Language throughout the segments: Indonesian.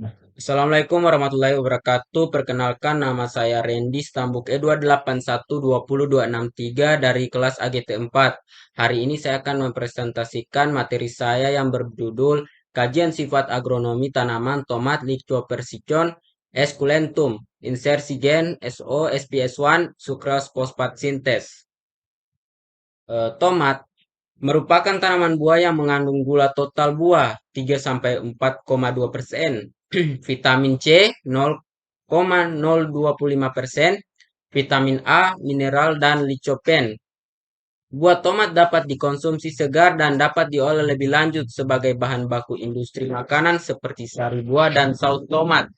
Assalamualaikum warahmatullahi wabarakatuh. Perkenalkan nama saya Randy Stambuk E281202663 dari kelas AGT 4. Hari ini saya akan mempresentasikan materi saya yang berjudul Kajian Sifat Agronomi Tanaman Tomat Lycophyllum esculentum, insersi gen SO SPS1 sucrose fosfat sintes. Tomat merupakan tanaman buah yang mengandung gula total buah 3-4,2%, vitamin C 0,025%, vitamin A, mineral, dan likopen. Buah tomat dapat dikonsumsi segar dan dapat diolah lebih lanjut sebagai bahan baku industri makanan seperti sari buah dan saus tomat.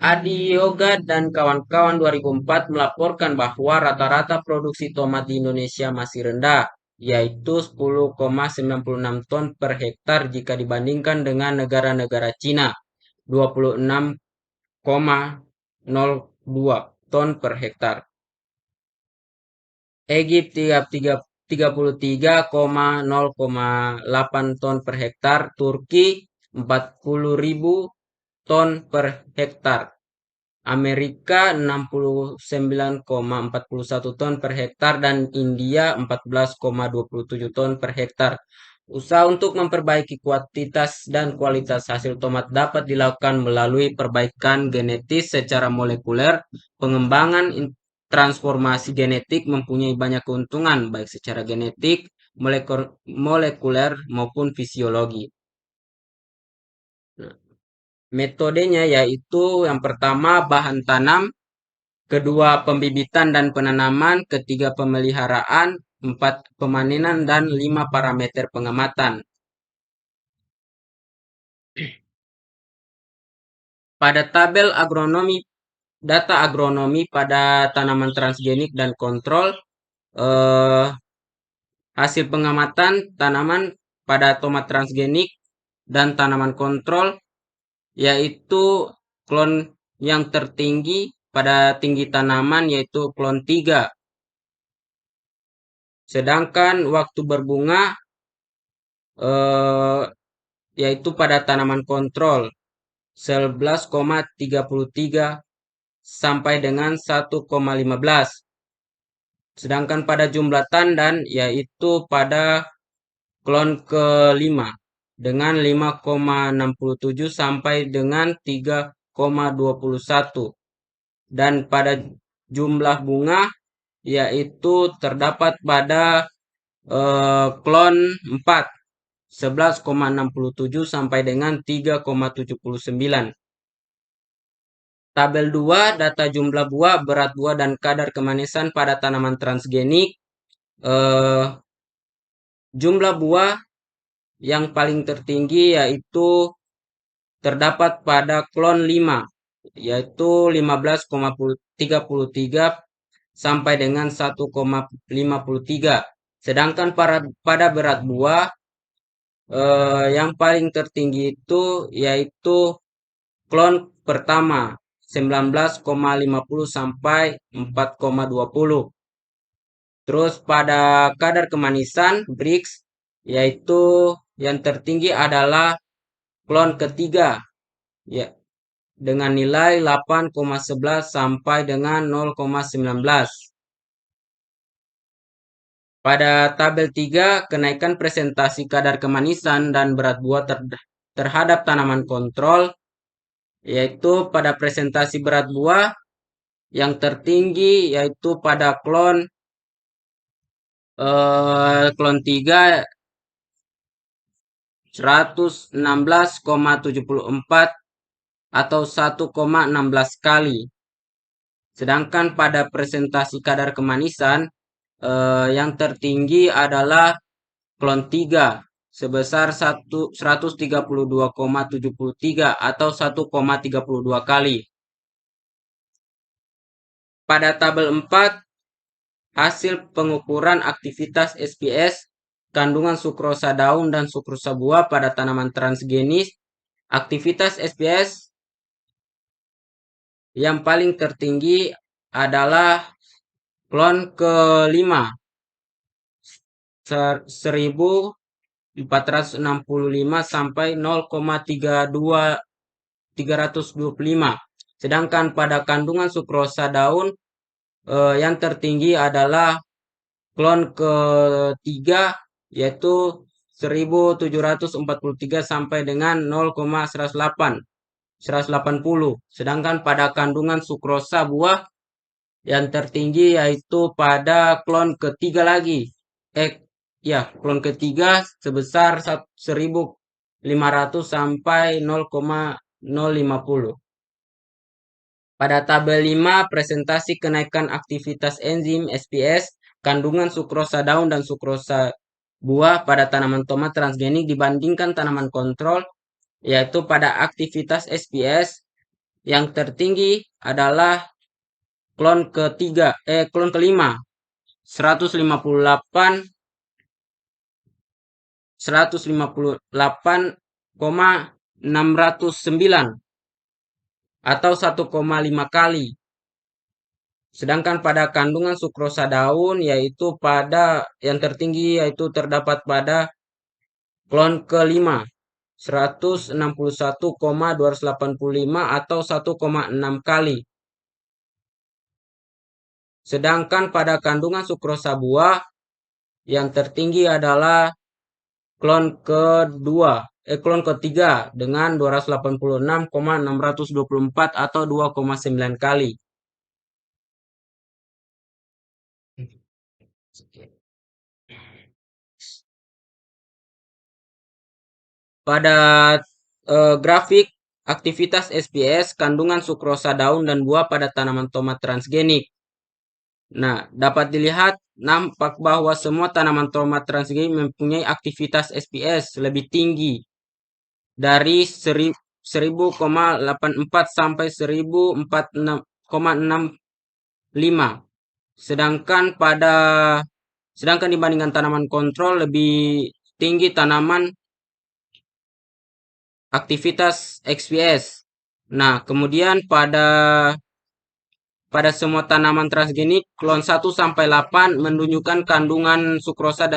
Adi Yoga dan kawan-kawan 2004 melaporkan bahwa rata-rata produksi tomat di Indonesia masih rendah, yaitu 10,96 ton per hektar jika dibandingkan dengan negara-negara Cina, 26,02 ton per hektar. Egypt 33,0,8 ton per hektar, Turki 40.000 ton per hektar. Amerika 69,41 ton per hektar dan India 14,27 ton per hektar. Usaha untuk memperbaiki kuantitas dan kualitas hasil tomat dapat dilakukan melalui perbaikan genetis secara molekuler. Pengembangan transformasi genetik mempunyai banyak keuntungan baik secara genetik, molekuler maupun fisiologi. Metodenya yaitu yang pertama bahan tanam, kedua pembibitan dan penanaman, ketiga pemeliharaan, empat pemanenan, dan lima parameter pengamatan. Pada tabel agronomi, data agronomi pada tanaman transgenik dan kontrol, hasil pengamatan tanaman pada tomat transgenik dan tanaman kontrol, yaitu klon yang tertinggi pada tinggi tanaman yaitu klon 3. Sedangkan waktu berbunga yaitu pada tanaman kontrol 11,33 sampai dengan 1,15. Sedangkan pada jumlah tandan yaitu pada klon kelima dengan 5,67 sampai dengan 3,21. Dan pada jumlah bunga yaitu terdapat pada klon 4 11,67 sampai dengan 3,79. Tabel 2 data jumlah buah, berat buah, dan kadar kemanisan pada tanaman transgenik. Jumlah buah yang paling tertinggi yaitu terdapat pada klon 5 yaitu 15,33 sampai dengan 1,53. Sedangkan pada berat buah yang paling tertinggi itu yaitu klon pertama 19,50 sampai 4,20. Terus pada kadar kemanisan Brix yaitu yang tertinggi adalah klon ketiga ya dengan nilai 8,11 sampai dengan 0,19. Pada tabel 3 kenaikan presentasi kadar kemanisan dan berat buah terhadap tanaman kontrol yaitu pada presentasi berat buah yang tertinggi yaitu pada klon 3 116,74 atau 1,16 kali. Sedangkan pada presentasi kadar kemanisan yang tertinggi adalah klon 3 sebesar 132,73 atau 1,32 kali. Pada tabel 4 hasil pengukuran aktivitas SPS, kandungan sukrosa daun dan sukrosa buah pada tanaman transgenis. Aktivitas SPS yang paling tertinggi adalah klon kelima 1000 465 sampai 0,325. Sedangkan pada kandungan sukrosa daun yang tertinggi adalah klon ketiga, yaitu 1743 sampai dengan 0,180. Sedangkan pada kandungan sukrosa buah yang tertinggi yaitu pada klon ketiga lagi. Klon ketiga sebesar 1500 sampai 0,050. Pada tabel 5, presentasi kenaikan aktivitas enzim SPS, kandungan sukrosa daun dan sukrosa buah pada tanaman tomat transgenik dibandingkan tanaman kontrol, yaitu pada aktivitas SPS yang tertinggi adalah klon kelima 158,609 atau 1,5 kali. Sedangkan pada kandungan sukrosa daun yaitu pada yang tertinggi yaitu terdapat pada klon kelima 161,285 atau 1,6 kali. Sedangkan pada kandungan sukrosa buah yang tertinggi adalah klon ketiga dengan 286,624 atau 2,9 kali. Pada grafik aktivitas SPS kandungan sukrosa daun dan buah pada tanaman tomat transgenik. Nah, dapat dilihat nampak bahwa semua tanaman tomat transgenik mempunyai aktivitas SPS lebih tinggi dari 1000,84 sampai 1046,65. Sedangkan dibandingkan tanaman kontrol lebih tinggi tanaman aktivitas XPS. Nah, kemudian pada semua tanaman transgenik, klon 1 sampai 8 menunjukkan kandungan sukrosa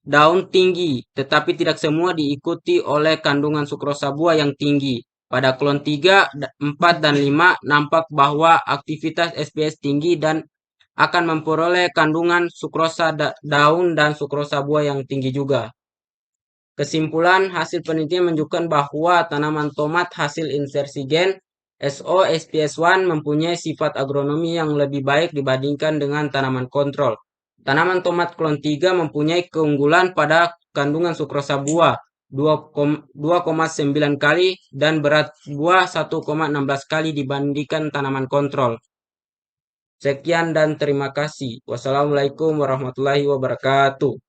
daun tinggi, tetapi tidak semua diikuti oleh kandungan sukrosa buah yang tinggi. Pada klon 3, 4, dan 5 nampak bahwa aktivitas SPS tinggi dan akan memperoleh kandungan sukrosa daun dan sukrosa buah yang tinggi juga. Kesimpulan hasil penelitian menunjukkan bahwa tanaman tomat hasil insersi gen SPS1 mempunyai sifat agronomi yang lebih baik dibandingkan dengan tanaman kontrol. Tanaman tomat klon 3 mempunyai keunggulan pada kandungan sukrosa buah 2,9 kali dan berat buah 1,16 kali dibandingkan tanaman kontrol. Sekian dan terima kasih. Wassalamualaikum warahmatullahi wabarakatuh.